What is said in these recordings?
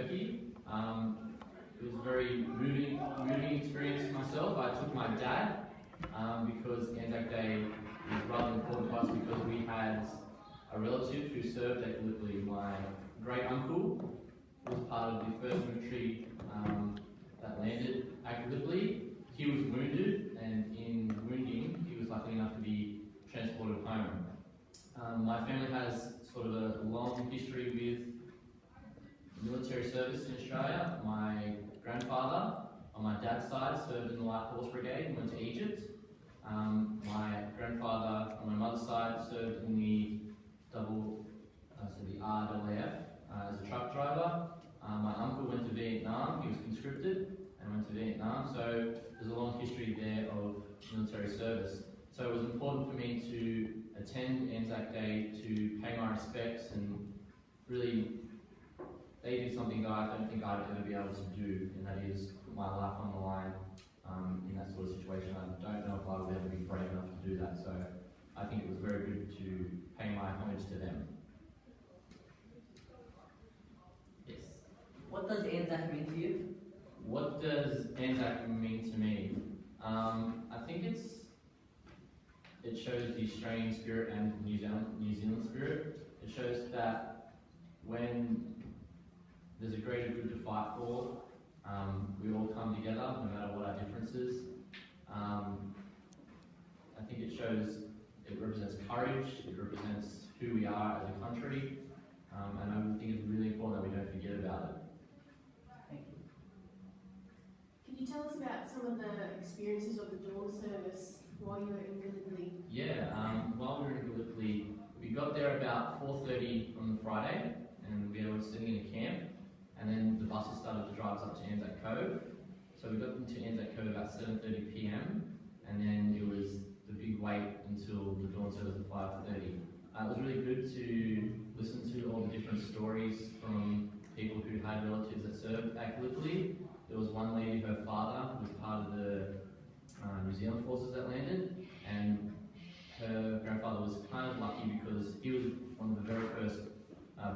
Turkey. It was a very moving experience for myself. I took my dad because Anzac Day is rather important to us because we had a relative who served at Gallipoli. My great uncle was part of the first military that landed at Gallipoli. He was wounded, and in wounding, he was lucky enough to be transported home. My family has sort of a long history with military service in Australia. My grandfather on my dad's side served in the Light Horse Brigade and went to Egypt. My grandfather on my mother's side served in the RAAF as a truck driver. My uncle went to Vietnam. He was conscripted and went to Vietnam. So there's a long history there of military service. So it was important for me to attend Anzac Day to pay my respects, and really they did something that I don't think I'd ever be able to do, and that is put my life on the line in that sort of situation. I don't know if I would ever be brave enough to do that, so I think it was very good to pay my homage to them. Yes. What does ANZAC mean to you? What does ANZAC mean to me? I think it shows the Australian spirit and New Zealand spirit. It shows that when there's a greater good to fight for, we all come together no matter what our differences. I think it represents courage, it represents who we are as a country, and I think it's really important that we don't forget about it. Thank you. Can you tell us about some of the experiences of the dawn service while you were in Gallipoli? Yeah, while we were in Gallipoli, we got there about 4:30 on the Friday, and we were sitting in a camp, and then the buses started to drive us up to Anzac Cove. So we got into Anzac Cove about 7:30 p.m, and then it was the big wait until the dawn service at 5:30. It was really good to listen to all the different stories from people who had relatives that served at Gallipoli. There was one lady, her father was part of the New Zealand forces that landed, and her grandfather was kind of lucky because he was one of the very first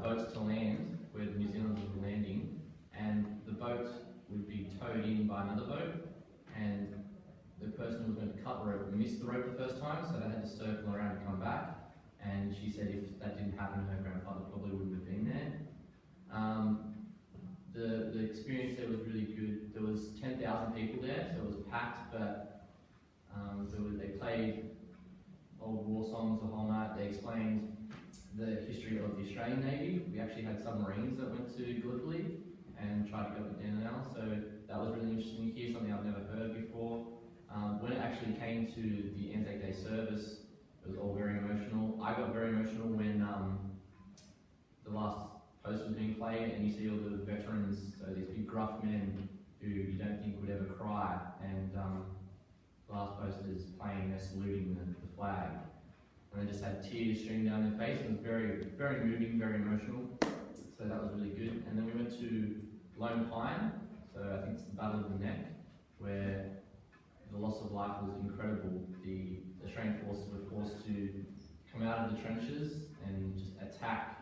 boats to land where the New Zealanders were landing, and the boat would be towed in by another boat, and the person who was going to cut the rope missed the rope the first time, so they had to circle around and come back. And she said if that didn't happen, her grandfather probably wouldn't have been there. The experience there was really good. There was 10,000 people there, so it was packed, but they played old war songs the whole night. They explained the history of the Australian Navy. We actually had submarines that went to Gallipoli and tried to go up and down now, so that was really interesting to hear, something I've never heard before. When it actually came to the Anzac Day service, it was all very emotional. I got very emotional when the last post was being played, and you see all the veterans, so these big gruff men who you don't think would ever cry, and the last post is playing, they're saluting the flag, and they just had tears streaming down their face. It was very, very moving, very emotional, so that was really good. And then we went to Lone Pine, so I think it's the Battle of the Neck, where the loss of life was incredible. The Australian forces were forced to come out of the trenches and just attack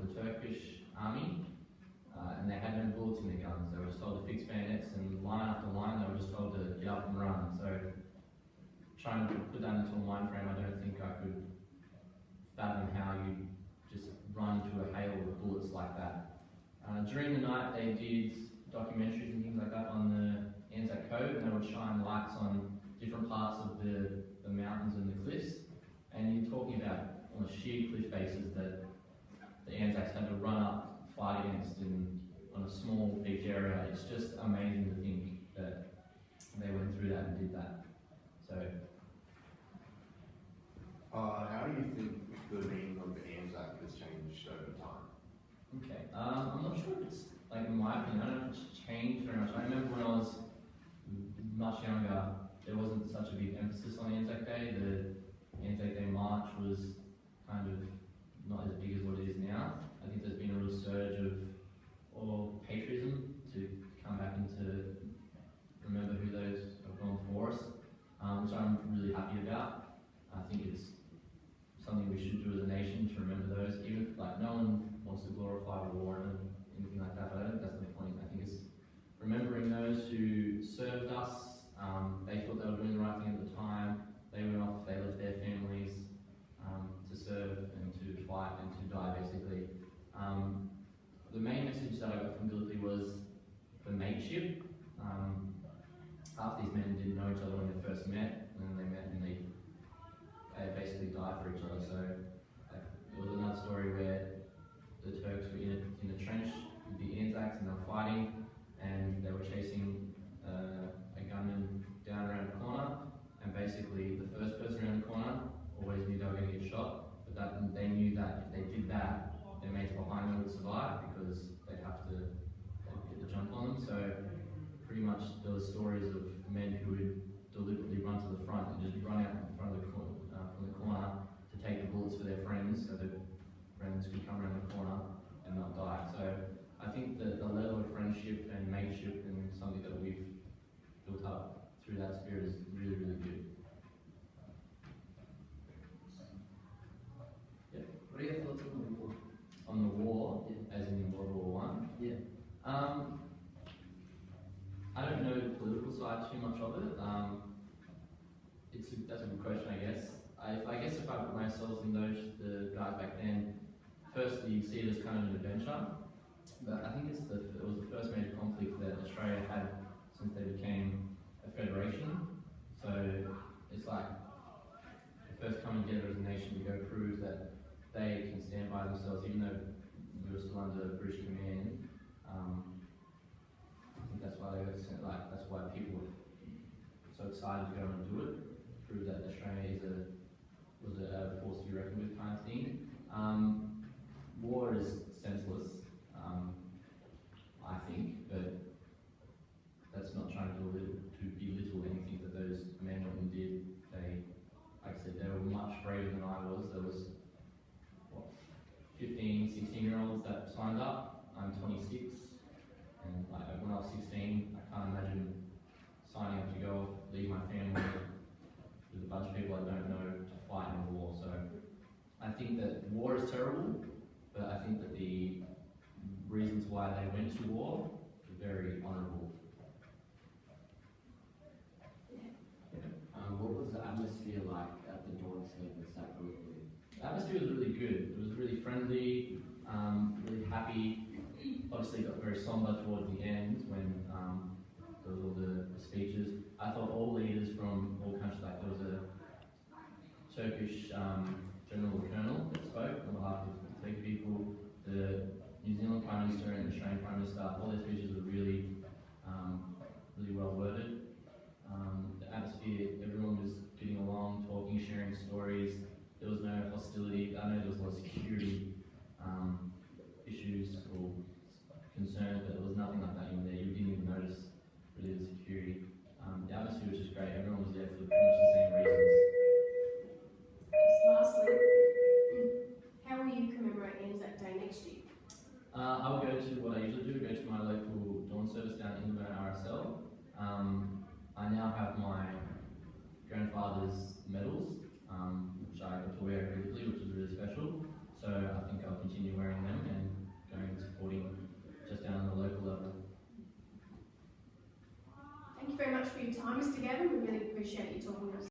the Turkish army, and they had no bullets in their guns. They were just told to fix bayonets, and line after line they were just told to get up and run. So trying to put that into a mind frame, I don't think I could fathom how you just run to a hail of bullets like that. During the night they did documentaries and things like that on the Anzac Cove, and they would shine lights on different parts of the mountains and the cliffs, and you're talking about almost sheer cliff faces that the Anzacs had to run up, fight against on a small beach area. It's just amazing to think that they went through that and did that. So, how do you think the meaning of the Anzac has changed over time? Okay, I'm not sure if it's, like, in my opinion, I don't know if it's changed very much. I remember when I was much younger, there wasn't such a big emphasis on Anzac Day. The Anzac Day march was kind of not as big as what it is now. I think there's been a real surge of patriotism to come back and to remember who those have gone for us, which I'm really happy about. I think it's something we should do as a nation, to remember those. Even if, like, no one wants to glorify war and anything like that, but I don't die basically. The main message that I got from Gallipoli was the mateship. Half these men didn't know each other when they first met, and then they met and they basically died for each other. So there was another story where the Turks were in a trench with the ANZACs and they were fighting, and they were chasing a gunman down around the corner, and basically the first person around the corner always knew they were going to get shot, but they knew that if they did that, their mates behind them would survive because they'd get the jump on them. So pretty much there were stories of men who would deliberately run to the front and just run out in front of from the corner to take the bullets for their friends, so their friends could come around the corner and not die. So I think that the level of friendship and mateship and something that we've built up through that spirit is really, really good. What are your thoughts on the war? On the war, as in World War One. Yeah. I don't know the political side too much of it. That's a good question, I guess. If I put myself in the guys back then, firstly, you see it as kind of an adventure, but I think it was the first major conflict that Australia had since they became a federation. So it's like the first coming together as a nation to go prove that they can stand by themselves, even though we were still under British command. I think that's why that's why people were so excited to go and do it, prove that Australia was a force to be reckoned with kind of thing. War is senseless, I think, but that's not trying to belittle anything that those men and women did. Like I said, they were much braver than I was. There was 15, 16-year-olds that signed up. I'm 26, and when I was 16, I can't imagine signing up to go leave my family with a bunch of people I don't know to fight in a war. So I think that war is terrible, but I think that the reasons why they went to war are very honourable. What was the atmosphere like at the dawn service at Gallipoli? The atmosphere was really good. It was really friendly, really happy. Obviously, it got very somber towards the end when there was all the speeches. I thought all leaders from all countries, like there was a Turkish general colonel that spoke on behalf of the Turkish people, the New Zealand Prime Minister and the Australian Prime Minister. All their speeches were really, really well worded. The atmosphere, everyone was getting along, talking, sharing stories. There was no hostility. I know there was a lot of security issues or concerns, but there was nothing like that in there. You didn't even notice really the security. The atmosphere was just great. Everyone was there for pretty much the same reasons. Just lastly, how will you commemorate ANZAC Day next year? I will go to what I usually do, go to my local dawn service down in the RSL. I now have my grandfather's medals, which I got to wear regularly, which is really special. So I think I'll continue wearing them and going and supporting just down on the local level. Thank you very much for your time, Mr. Gavin. We really appreciate you talking to us.